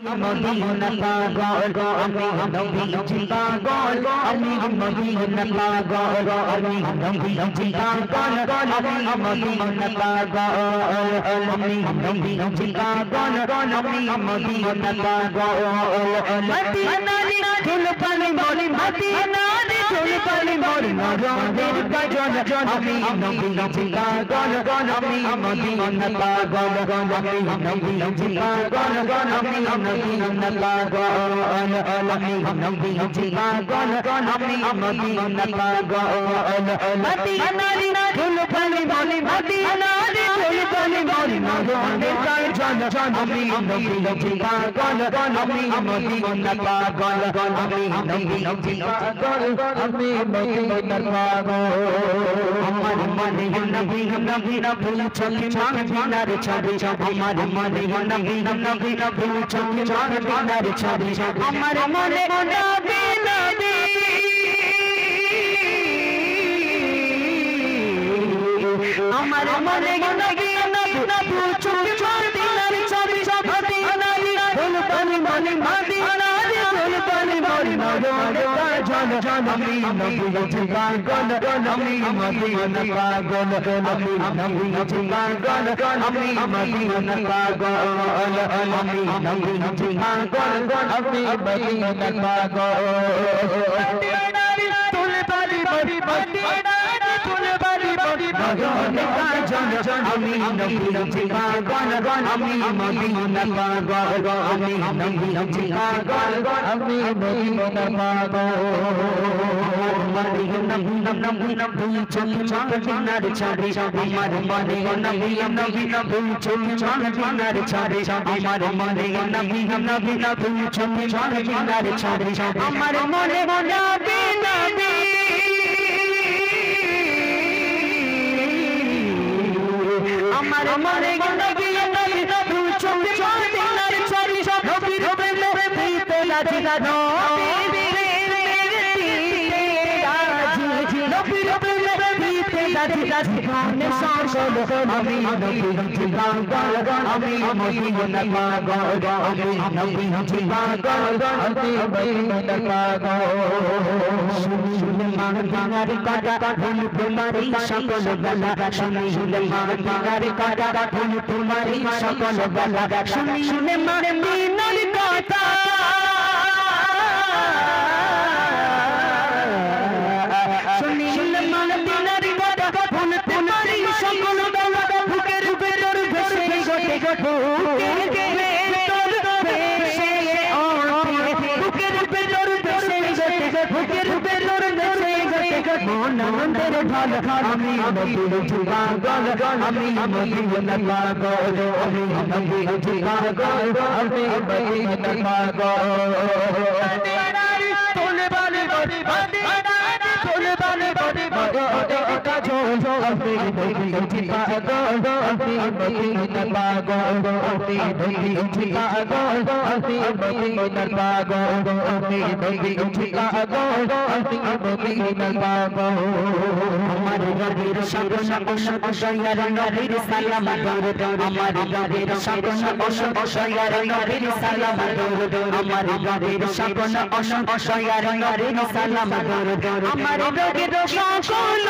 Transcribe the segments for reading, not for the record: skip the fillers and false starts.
Medina পাগল আমি নবীজি পাগল আমি মদিনা পাগল আমি নবীজি পাগল আমি মদিনা পাগল আমি নবীজি পাগল আমি মদিনা পাগল মদিনারি ফুল পানি মরি মদিনারি ফুল পানি মরি নজরের গজন আমি নবীজি পাগল আমি মদিনা পাগল আমি নবীজি পাগল আমি মদিনা পাগল আমি নবীজি পাগল আমি মদিনা পাগল মদিনারি ফুল পানি মরি মদিনারি ফুল পানি মরি নজরের গজন আমি নবীজি পাগল আমি মদিনা পাগল আমি নবীজি পাগল আমি মদিনা পাগল আমার মনে নবী নবী নবী চোখে মদিনার ছবি আমার মনে নবী নবী নবী চোখে মদিনার ছবি আমার মনে নবী নবী আমার মনে নবী নবী চোখে মদিনার ছবি মদিনারি ফুল পানি মনি মদিনারি ফুল পানি মনি নজর আমি নবীজি পাগল আমি মদিনা পাগল আমি নবীজি পাগল আমি মদিনা পাগল আমি নবীজি পাগল আমি মদিনা পাগল মদিনারি ফুল পানি মনি মদিনারি ফুল পানি মনি নজর আমি নবীজি পাগল আমি মদিনা পাগল আমি নবীজি পাগল আমি মদিনা পাগল মদিনা নবী নবী চোখে মদিনার ছবি আমার মনে নবী নবী নবী চোখে মদিনার ছবি আমার মনে নবী নবী নবী চোখে মদিনার ছবি আমার মনে নবী নবী আমার মনে নবী নবী নবী চোখে মদিনার ছবি নবী নবী নবী তেলা জিলা নবী জীবনে সকল আমি নবীজি পাগল আমি মদিনা পাগল আমি নবীজি পাগল আমি মদিনা পাগল শুনে মান বাঙার কাটা ভুল তোমারি সকল বেলা শুনে মান বাঙার কাটা ভুল তোমারি সকল বেলা শুনে মান মিনার কথা মনন্দের ঢাল আমি নবীজি পাগল আমি মদিনা পাগল আমি নবীজি পাগল আমি মদিনা পাগল মদিনারি ফুল বালি বালি মদিনারি ফুল বালি বালি ওটা জো আমি নবীজি পাগল আমি মদিনা পাগল আমি নবীজি পাগল আমি মদিনা পাগল আমি নবীজি পাগল আমি মদিনা পাগল আমার নবীর শান অশয়ার নবীর সালাম দরুদ আমার নবীর শান অশয়ার নবীর সালাম দরুদ আমার নবীর শান অশয়ার নবীর সালাম দরুদ আমার নবীর সকল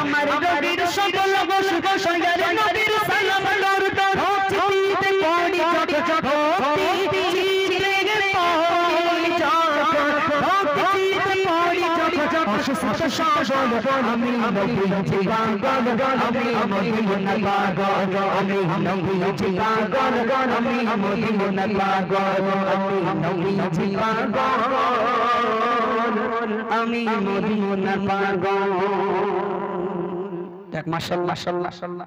আমার নবীর সকল অশয়ার নবীর সালাম দরুদ ভক্তিতে পড়ি জপ আমি নবীজি পাগল আমি মদিনা পাগল আমি নবীজি পাগল আমি মদিনা পাগল আমি নবীজি পাগল আমি মদিনা পাগল। দেখ মাশাআল্লাহ মাশাআল্লাহ।